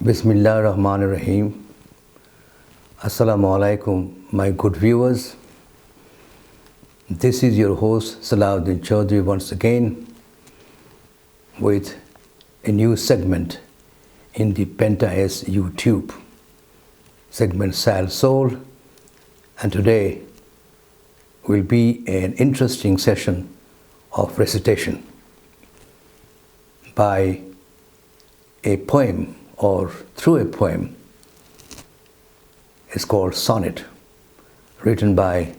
Bismillah Rahman Rahim. Assalamu alaikum, my good viewers. This is your host Salahuddin Choudhry once again with a new segment in the Penta-S YouTube segment Sal Soul, and today will be an interesting session of recitation by a poem or through a poem. It's called Sonnet, written by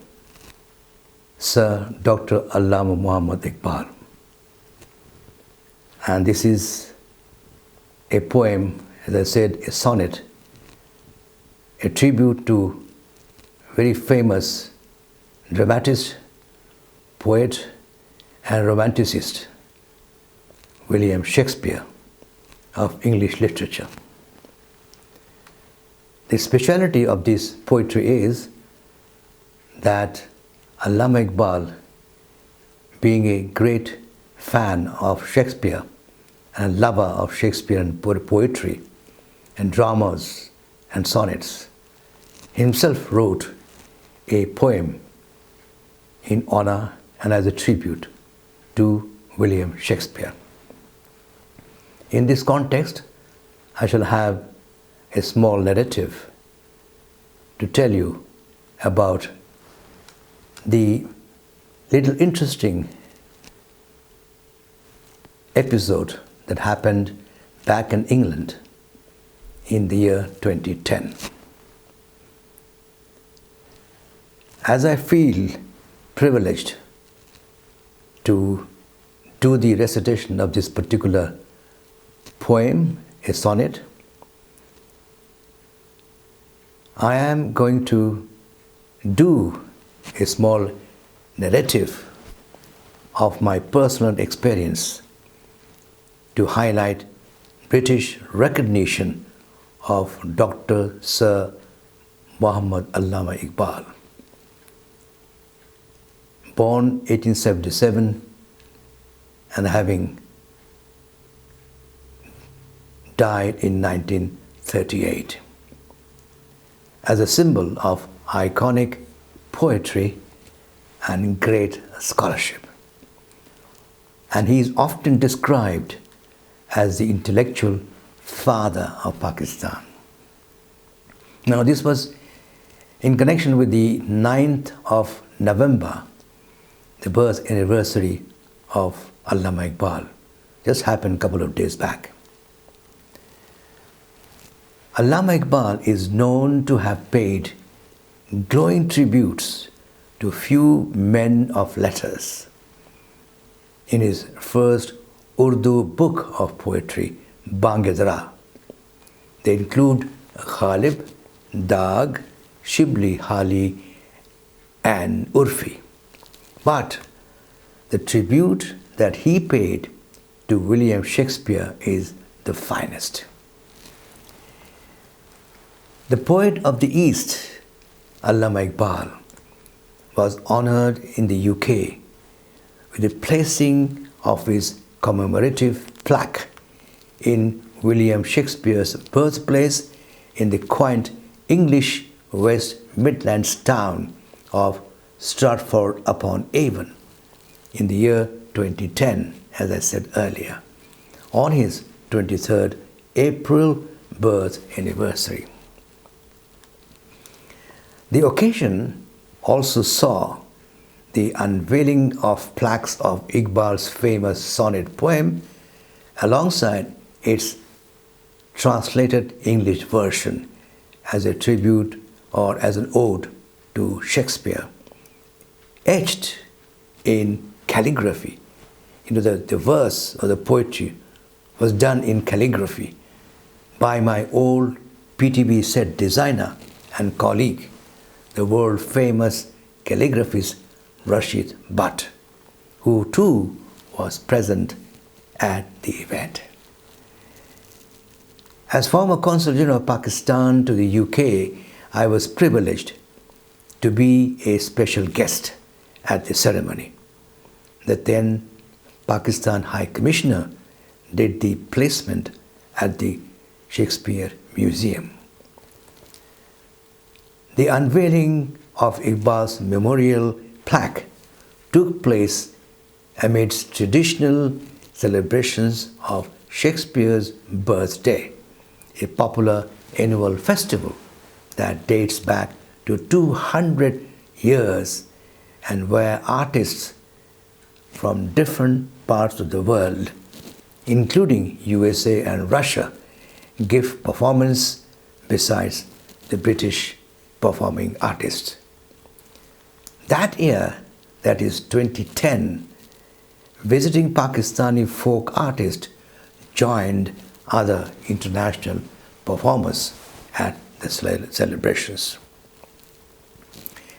Sir Dr. Allama Iqbal. And this is a poem, as I said, a sonnet, a tribute to very famous dramatist, poet, and romanticist William Shakespeare of English literature. The speciality of this poetry is that Allama Iqbal, being a great fan of Shakespeare and lover of Shakespeare and poetry and dramas and sonnets, himself wrote a poem in honor and as a tribute to William Shakespeare. In this context, I shall have a small narrative to tell you about the little interesting episode that happened back in England in the year 2010. As I feel privileged to do the recitation of this particular poem, a sonnet, I am going to do a small narrative of my personal experience to highlight British recognition of Dr. Sir Muhammad Allama Iqbal. Born 1877 and having died in 1938, as a symbol of iconic poetry and great scholarship. And he is often described as the intellectual father of Pakistan. Now, this was in connection with the 9th of November, the birth anniversary of Allama Iqbal. Just happened a couple of days back. Allama Iqbal is known to have paid glowing tributes to few men of letters. In his first Urdu book of poetry, Bang-e-Zara, they include Ghalib, Daag, Shibli, Hali, and Urfi. But the tribute that he paid to William Shakespeare is the finest. The poet of the East, Allama Iqbal, was honored in the UK with the placing of his commemorative plaque in William Shakespeare's birthplace in the quaint English West Midlands town of Stratford-upon-Avon in the year 2010, as I said earlier, on his 23rd April birth anniversary. The occasion also saw the unveiling of plaques of Iqbal's famous sonnet poem alongside its translated English version as a tribute or as an ode to Shakespeare, etched in calligraphy. The verse or the poetry was done in calligraphy by my old PTB set designer and colleague, the world-famous calligraphist Rashid Butt, who too was present at the event. As former Consul General of Pakistan to the UK, I was privileged to be a special guest at the ceremony. The then Pakistan High Commissioner did the placement at the Shakespeare Museum. The unveiling of Iqbal's memorial plaque took place amidst traditional celebrations of Shakespeare's birthday, a popular annual festival that dates back to 200 years and where artists from different parts of the world, including USA and Russia, give performance besides the British performing artists. That year, that is 2010, visiting Pakistani folk artists joined other international performers at the celebrations.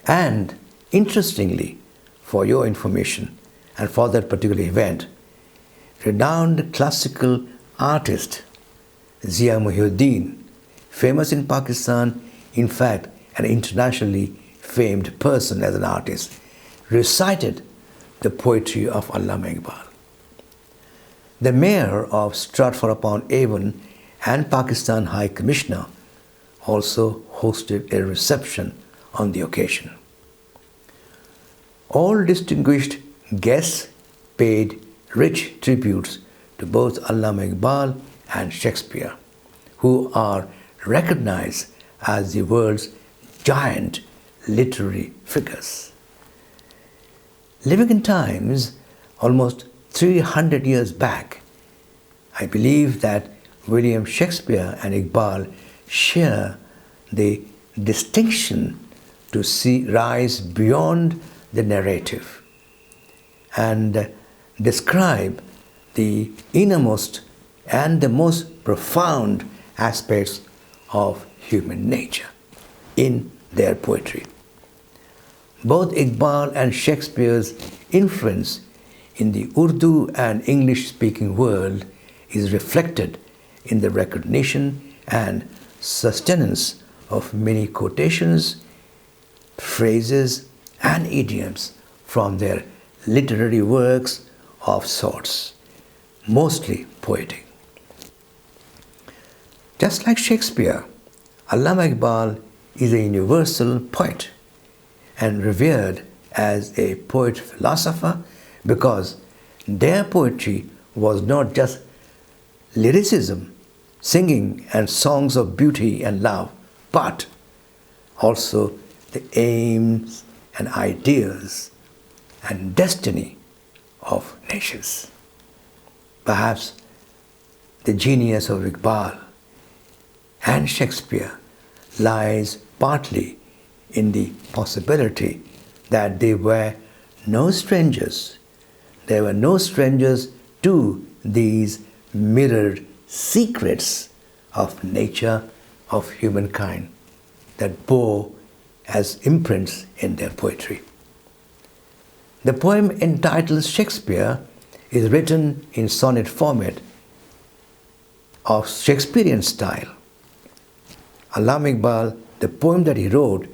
And interestingly, for your information and for that particular event, renowned classical artist Zia Muhyiddin, famous in Pakistan, in fact an internationally famed person as an artist, recited the poetry of Allama Iqbal. The mayor of Stratford-upon-Avon and Pakistan High Commissioner also hosted a reception on the occasion. All distinguished guests paid rich tributes to both Allama Iqbal and Shakespeare, who are recognized as the world's giant literary figures. Living in times almost 300 years back, I believe that William Shakespeare and Iqbal share the distinction to rise beyond the narrative and describe the innermost and the most profound aspects of human nature in their poetry. Both Iqbal and Shakespeare's influence in the Urdu and English-speaking world is reflected in the recognition and sustenance of many quotations, phrases, and idioms from their literary works of sorts, mostly poetic. Just like Shakespeare, Allama Iqbal is a universal poet and revered as a poet-philosopher because their poetry was not just lyricism, singing and songs of beauty and love, but also the aims and ideas and destiny of nations. Perhaps the genius of Iqbal and Shakespeare lies partly in the possibility that they were no strangers. They were no strangers to these mirrored secrets of nature, of humankind, that bore as imprints in their poetry. The poem entitled Shakespeare is written in sonnet format of Shakespearean style. Allama Iqbal, the poem that he wrote,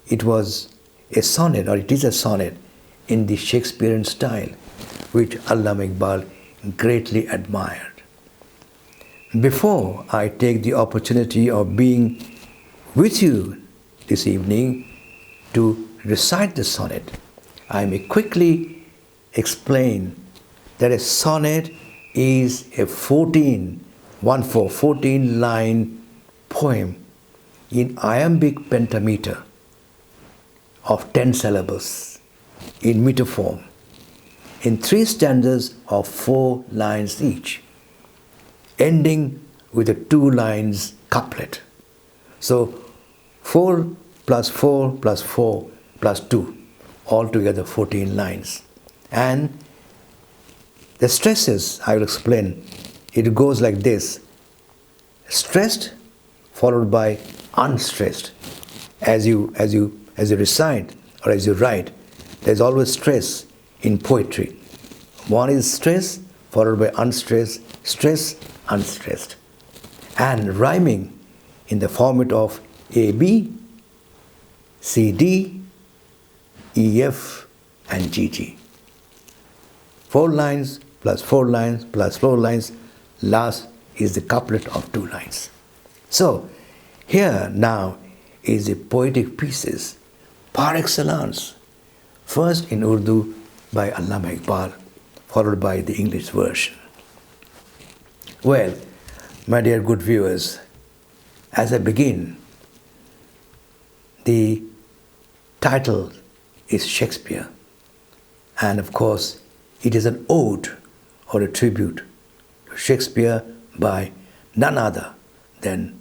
it was a sonnet, or it is a sonnet in the Shakespearean style, which Allama Iqbal greatly admired. Before I take the opportunity of being with you this evening to recite the sonnet, I may quickly explain that a sonnet is a 14 line poem in iambic pentameter of 10 syllables in meter form, in 3 stanzas of 4 lines each, ending with a 2 lines couplet. So 4 plus 4 plus 4 plus 2, altogether 14 lines. And the stresses, I will explain. It goes like this: stressed followed by unstressed. As you recite or as you write, there's always stress in poetry. One is stress followed by unstressed, stress, unstressed. And rhyming in the format of AB, CD, EF, and GG. 4 lines plus 4 lines plus 4 lines, last is the couplet of 2 lines. So, here now is the poetic pieces par excellence, first in Urdu by Allama Iqbal, followed by the English version. Well, my dear good viewers, as I begin, the title is Shakespeare, and of course it is an ode or a tribute to Shakespeare by none other than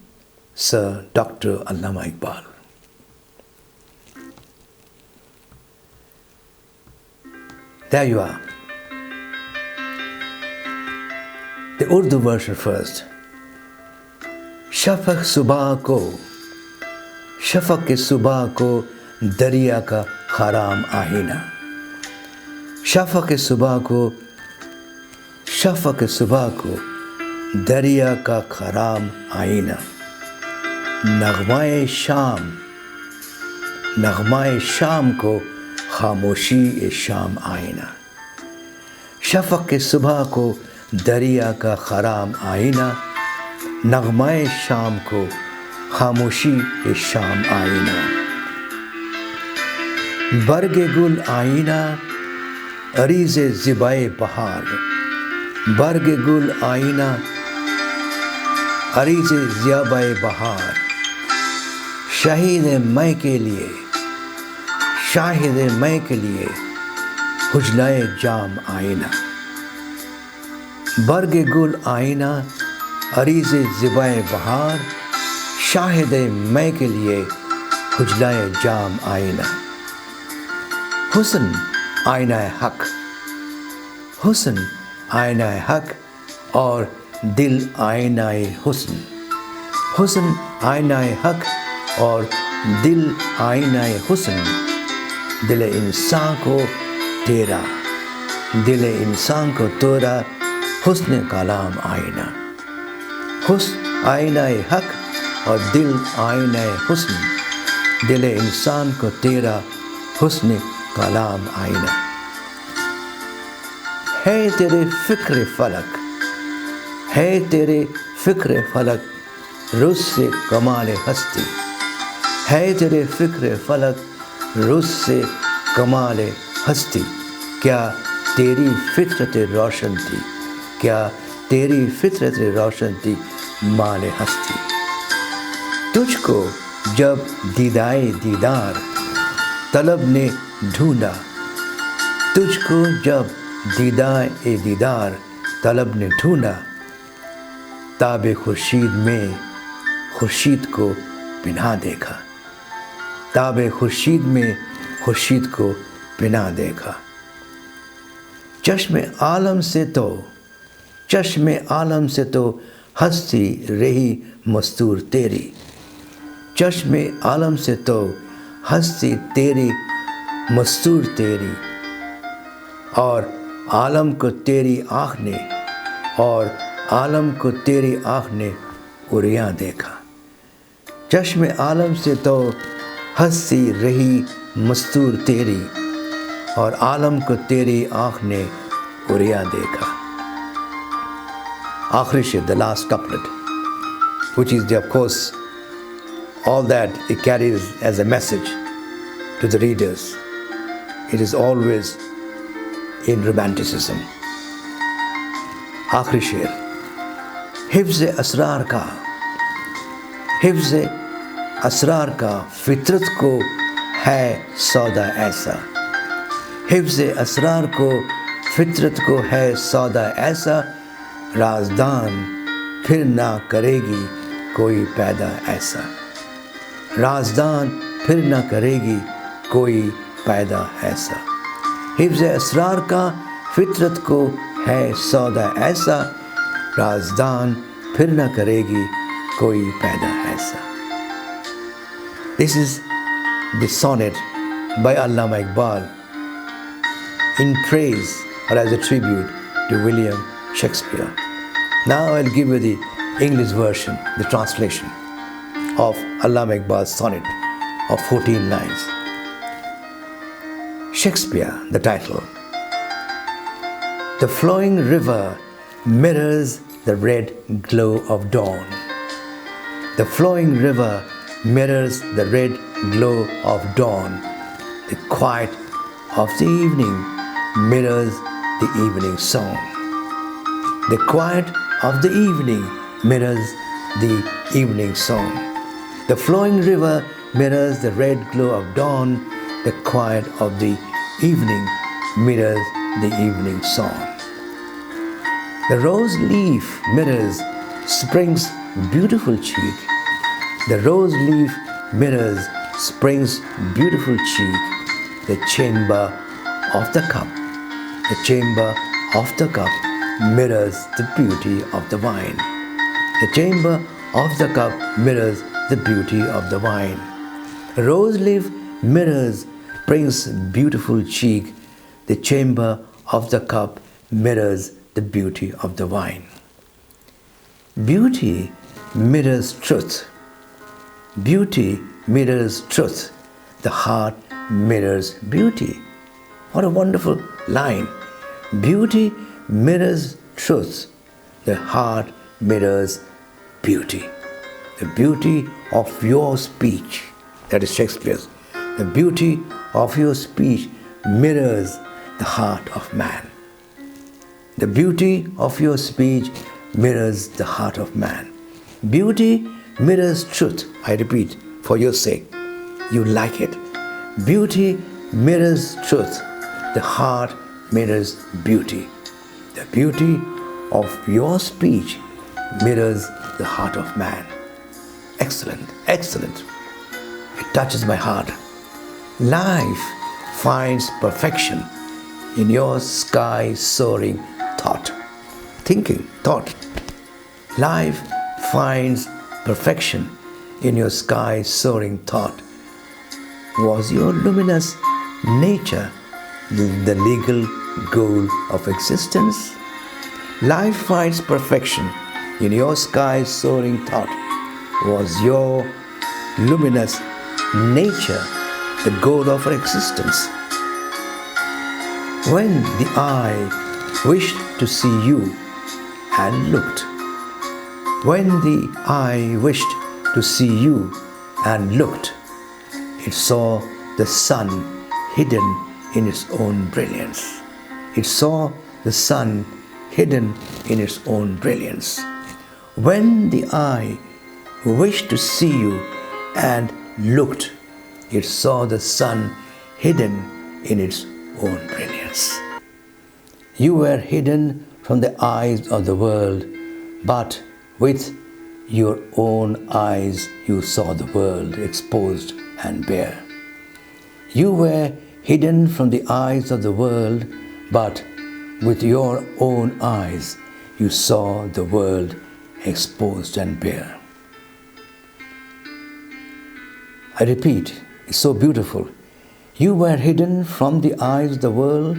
Sir Dr. Allama Iqbal. There you are. The Urdu version first. शफ़क़ सुबह को दरिया का ख़राम आईना, शफ़क़ सुबह को दरिया का ख़राम आईना, नग़माए शाम को खामोशी शाम आईना, शफ़क़ सुबह को दरिया का ख़राम आईना, नग़माए शाम को खामोशी शाम आईना, बरगे गुल आईना अरीज़े ज़िबाए बहार, बरगे गुल आईना अरीज़े ज़िबाए बहार, शाहिद मैं के लिए हुजलाए जाम आईना, बरगे गुल आईना अरीज़े ज़िबाए बहार, शाहिद मैं के लिए हुजलाए जाम आईना, हुस्न आईना हक, हुस्न आईना हक और दिल आईना हुस्न, हुस्न आईना हक और दिल आईना हुस्न, दिल इंसान को तेरा, दिल इंसान को तेरा हुस्न कलाम आईना, हुस्न आईना हक और दिल आईना हुस्न, दिल इंसान को तेरा हुस्न कलाम आईना, है तेरे फ़िक्र फलक, है तेरे फ़िक्र फलक रुस से कमाल हस्ती, है तेरे फ़िक्र फलक रुस से कमाल हस्ती, क्या तेरी फितरत रोशन थी, क्या तेरी फितरत रोशन थी माल हस्ती, तुझको जब दीदाए दीदार तलब ने ढूंढा, तुझको जब दीदाए दीदार तलब ने ढूंढा, ताबे खुर्शीद में खुर्शीद को पिना देखा, ताबे खुर्शीद में खुर्शीद को पिना देखा, चश्मे आलम से तो हस्ती रही मस्तूर तेरी, चश्मे आलम से तो हस्ती तेरी मस्तूर तेरी, और आलम को तेरी आँख ने, और आलम को तेरी आँख ने उरिया देखा, चश्मे आलम से तो हस्ती रही मस्तूर तेरी, और आलम को तेरी आँख ने उरिया देखा. आखिरी शेर, the last couplet, which is of course all that it carries as a message to the readers. It is always in romanticism. आखिरी शेर, हिफ्ज़ असरार का फितरत को है सौदा ऐसा, हिफ्ज़ असरार को फितरत को है सौदा ऐसा, राज़दान फिर ना करेगी कोई पैदा ऐसा, राज़दान फिर ना करेगी कोई पैदा ऐसा, हिफ्ज़ असरार का फितरत को है सौदा ऐसा, राज़दान फिर ना करेगी कोई पैदा ऐसा. This is the sonnet by Allama Iqbal in praise or as a tribute to William Shakespeare. Now I'll give you the English version, the translation of Allama Iqbal's sonnet of 14 lines. Shakespeare, the title. The flowing river mirrors the red glow of dawn. The flowing river mirrors the red glow of dawn. The quiet of the evening mirrors the evening song. The quiet of the evening mirrors the evening song. The flowing river mirrors the red glow of dawn. The quiet of the evening mirrors the evening song. The rose leaf mirrors spring's beautiful cheek. The rose leaf mirrors spring's beautiful cheek. The chamber of the cup. The chamber of the cup mirrors the beauty of the wine. The chamber of the cup mirrors the beauty of the wine. The rose leaf mirrors spring's beautiful cheek. The chamber of the cup mirrors the beauty of the wine. Beauty mirrors truth. Beauty mirrors truth. The heart mirrors beauty. What a wonderful line. Beauty mirrors truth. The heart mirrors beauty. The beauty of your speech, that is Shakespeare's, the beauty of your speech mirrors the heart of man. The beauty of your speech mirrors the heart of man. Beauty mirrors truth. I repeat, for your sake, you like it. Beauty mirrors truth. The heart mirrors beauty. The beauty of your speech mirrors the heart of man. Excellent, excellent. It touches my heart. Life finds perfection in your sky-soaring thought. Thinking, thought. Life finds perfection in your sky-soaring thought. Was your luminous nature the legal goal of existence? Life finds perfection in your sky-soaring thought. Was your luminous nature the goal of existence? When the eye wished to see you and looked, when the eye wished to see you and looked, it saw the sun hidden in its own brilliance. It saw the sun hidden in its own brilliance. When the eye wished to see you and looked, it saw the sun hidden in its own brilliance. You were hidden from the eyes of the world, but with your own eyes you saw the world exposed and bare. You were hidden from the eyes of the world, but with your own eyes you saw the world exposed and bare. I repeat, it's so beautiful. You were hidden from the eyes of the world,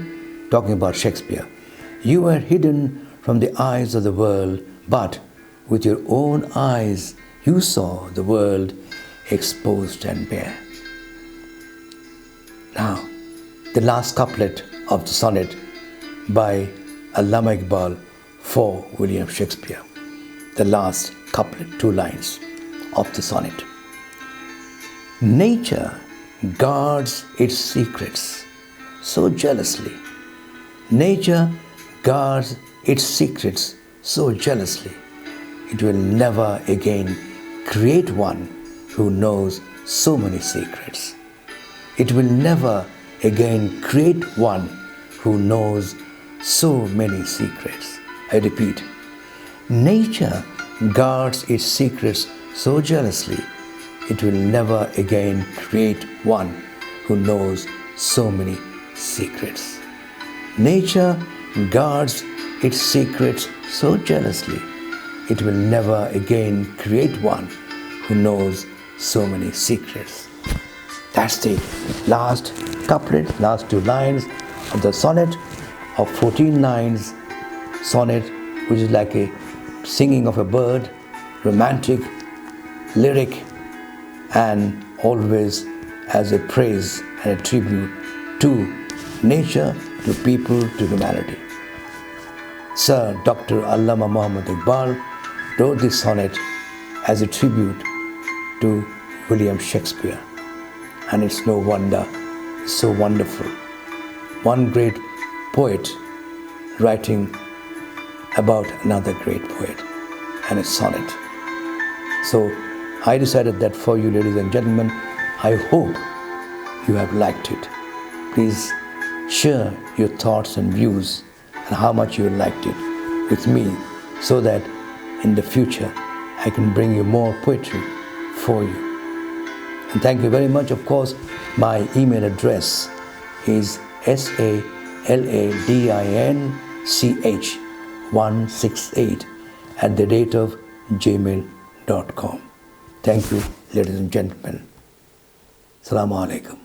talking about Shakespeare. You were hidden from the eyes of the world, but with your own eyes you saw the world exposed and bare. Now, the last couplet of the sonnet by Allama Iqbal for William Shakespeare. The last couplet, 2 lines of the sonnet. Nature guards its secrets so jealously. Nature guards its secrets so jealously. It will never again create one who knows so many secrets. It will never again create one who knows so many secrets. I repeat, nature guards its secrets so jealously. It will never again create one who knows so many secrets. Nature guards its secrets so jealously. It will never again create one who knows so many secrets. That's the last couplet, last 2 lines of the sonnet of 14 lines. Sonnet, which is like a singing of a bird, romantic, lyric, and always as a praise and a tribute to nature, to people, to humanity. Sir Dr. Allama Iqbal wrote this sonnet as a tribute to William Shakespeare. And it's no wonder, it's so wonderful. One great poet writing about another great poet, and a sonnet. So I decided that for you, ladies and gentlemen, I hope you have liked it. Please share your thoughts and views and how much you liked it with me, so that in the future I can bring you more poetry for you. And thank you very much. Of course, my email address is saladinch168@gmail.com. Thank you, ladies and gentlemen. Assalamu alaikum.